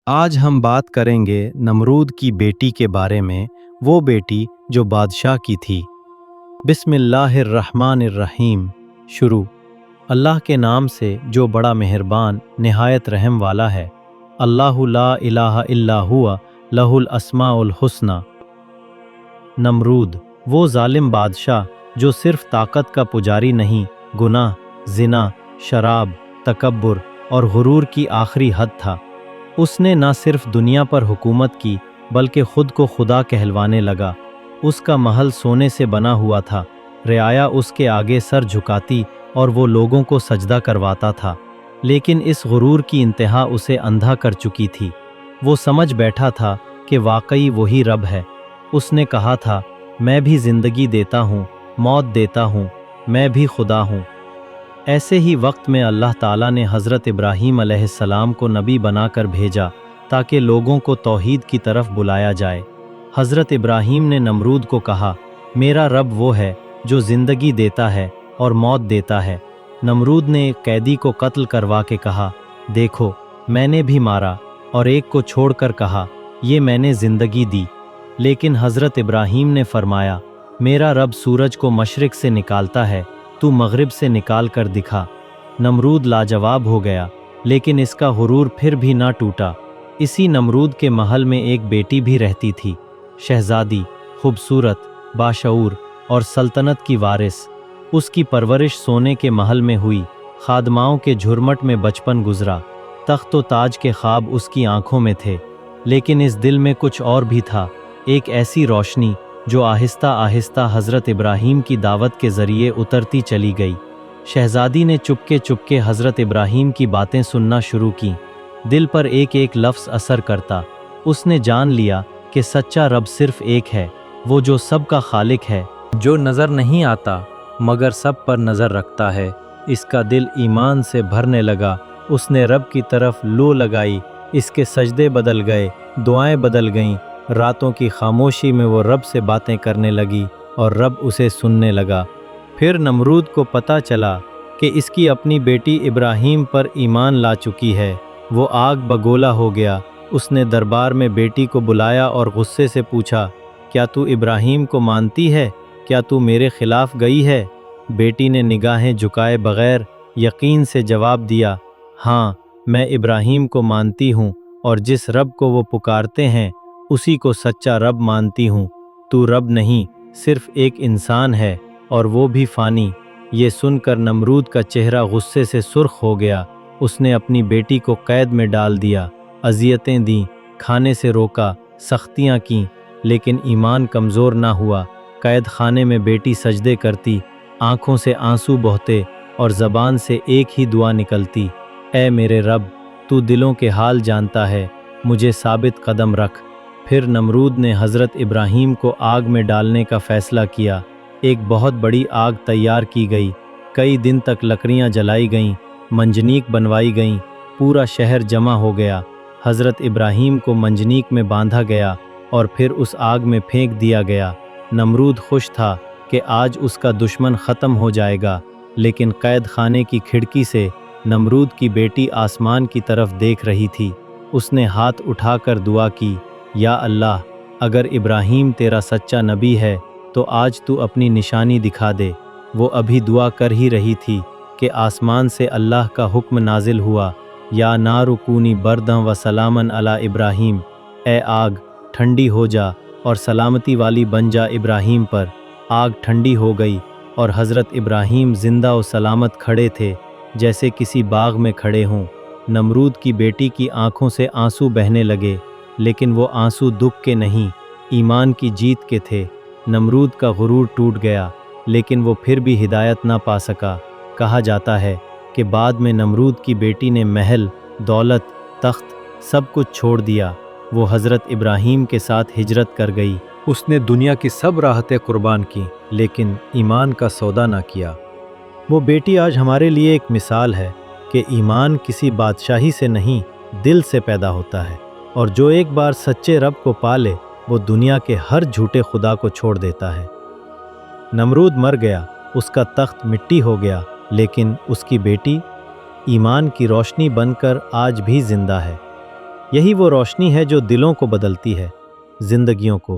आज हम बात करेंगे नमरूद की बेटी के बारे में, वो बेटी जो बादशाह की थी। बिस्मिल्लाहिर्रहमानिर्रहीम। शुरू अल्लाह के नाम से जो बड़ा मेहरबान निहायत रहम वाला है। अल्लाहु ला इलाहा इल्ला हुवा लहुल अस्माउल हुस्ना। नमरूद वो जालिम बादशाह जो सिर्फ ताकत का पुजारी नहीं, गुनाह, जिना, शराब, तकब्बुर और गुरूर की आखिरी हद था। उसने न सिर्फ दुनिया पर हुकूमत की बल्कि खुद को खुदा कहलवाने लगा। उसका महल सोने से बना हुआ था, रियाया उसके आगे सर झुकाती और वो लोगों को सजदा करवाता था। लेकिन इस गुरूर की इंतहा उसे अंधा कर चुकी थी। वो समझ बैठा था कि वाकई वही रब है। उसने कहा था, मैं भी ज़िंदगी देता हूँ, मौत देता हूँ, मैं भी खुदा हूँ। ऐसे ही वक्त में अल्लाह ताला ने हज़रत इब्राहीम अलैहिस्सलाम को नबी बनाकर भेजा ताकि लोगों को तौहीद की तरफ बुलाया जाए। हज़रत इब्राहीम ने नमरूद को कहा, मेरा रब वो है जो ज़िंदगी देता है और मौत देता है। नमरूद ने एक कैदी को कत्ल करवा के कहा, देखो मैंने भी मारा, और एक को छोड़कर कहा, ये मैंने ज़िंदगी दी। लेकिन हज़रत इब्राहीम ने फरमाया, मेरा रब सूरज को मशरिक़ से निकालता है, तू मग़रिब से निकाल कर दिखा। नमरूद लाजवाब हो गया, लेकिन इसका गुरूर फिर भी ना टूटा। इसी नमरूद के महल में एक बेटी भी रहती थी, शहज़ादी, खूबसूरत, बाशऊर और सल्तनत की वारिस। उसकी परवरिश सोने के महल में हुई, खादमाओं के झुरमट में बचपन गुजरा, तख्त व ताज के ख्वाब उसकी आंखों में थे। लेकिन इस दिल में कुछ और भी था, एक ऐसी रोशनी जो आहिस्ता आहिस्ता हज़रत इब्राहीम की दावत के ज़रिए उतरती चली गई। शहज़ादी ने चुपके चुपके हज़रत इब्राहीम की बातें सुनना शुरू की। दिल पर एक एक लफ्ज़ असर करता। उसने जान लिया कि सच्चा रब सिर्फ़ एक है, वो जो सबका खालिक है, जो नज़र नहीं आता मगर सब पर नज़र रखता है। इसका दिल ईमान से भरने लगा। उसने रब की तरफ लो लगाई, इसके सजदे बदल गए, दुआएं बदल गईं। रातों की खामोशी में वो रब से बातें करने लगी और रब उसे सुनने लगा। फिर नमरूद को पता चला कि इसकी अपनी बेटी इब्राहीम पर ईमान ला चुकी है। वो आग बगोला हो गया। उसने दरबार में बेटी को बुलाया और गुस्से से पूछा, क्या तू इब्राहीम को मानती है? क्या तू मेरे खिलाफ गई है? बेटी ने निगाहें झुकाए बगैर यकीन से जवाब दिया, हाँ, मैं इब्राहीम को मानती हूँ और जिस रब को वो पुकारते हैं उसी को सच्चा रब मानती हूँ। तू रब नहीं, सिर्फ एक इंसान है, और वो भी फ़ानी। ये सुनकर नमरूद का चेहरा गुस्से से सुर्ख हो गया। उसने अपनी बेटी को कैद में डाल दिया, अज़ियतें दीं, खाने से रोका, सख्तियाँ कीं, लेकिन ईमान कमज़ोर ना हुआ। कैद खाने में बेटी सजदे करती, आँखों से आंसू बहते और ज़बान से एक ही दुआ निकलती, ऐ मेरे रब, तू दिलों के हाल जानता है, मुझे साबित कदम रख। फिर नमरूद ने हज़रत इब्राहीम को आग में डालने का फ़ैसला किया। एक बहुत बड़ी आग तैयार की गई। कई दिन तक लकड़ियाँ जलाई गईं, मंजनीक बनवाई गईं, पूरा शहर जमा हो गया। हज़रत इब्राहीम को मंजनीक में बांधा गया और फिर उस आग में फेंक दिया गया। नमरूद खुश था कि आज उसका दुश्मन ख़त्म हो जाएगा, लेकिन कैद खाने की खिड़की से नमरूद की बेटी आसमान की तरफ देख रही थी। उसने हाथ उठाकर दुआ की, या अल्लाह, अगर इब्राहीम तेरा सच्चा नबी है तो आज तू अपनी निशानी दिखा दे। वो अभी दुआ कर ही रही थी कि आसमान से अल्लाह का हुक्म नाजिल हुआ, या नारु कूनी बरदं व सलामन अला इब्राहीम, ए आग ठंडी हो जा और सलामती वाली बन जा इब्राहीम पर। आग ठंडी हो गई और हज़रत इब्राहीम ज़िंदा और सलामत खड़े थे, जैसे किसी बाग में खड़े हों। नमरूद की बेटी की आंखों से आंसू बहने लगे, लेकिन वो आंसू दुख के नहीं, ईमान की जीत के थे। नमरूद का गुरूर टूट गया, लेकिन वो फिर भी हिदायत ना पा सका। कहा जाता है कि बाद में नमरूद की बेटी ने महल, दौलत, तख्त सब कुछ छोड़ दिया। वो हज़रत इब्राहीम के साथ हिजरत कर गई। उसने दुनिया की सब राहतें कुर्बान की, लेकिन ईमान का सौदा ना किया। वो बेटी आज हमारे लिए एक मिसाल है कि ईमान किसी बादशाही से नहीं, दिल से पैदा होता है, और जो एक बार सच्चे रब को पाले वो दुनिया के हर झूठे खुदा को छोड़ देता है। नमरूद मर गया, उसका तख्त मिट्टी हो गया, लेकिन उसकी बेटी ईमान की रोशनी बनकर आज भी जिंदा है। یہی وہ روشنی ہے جو دلوں کو بدلتی ہے، زندگیوں کو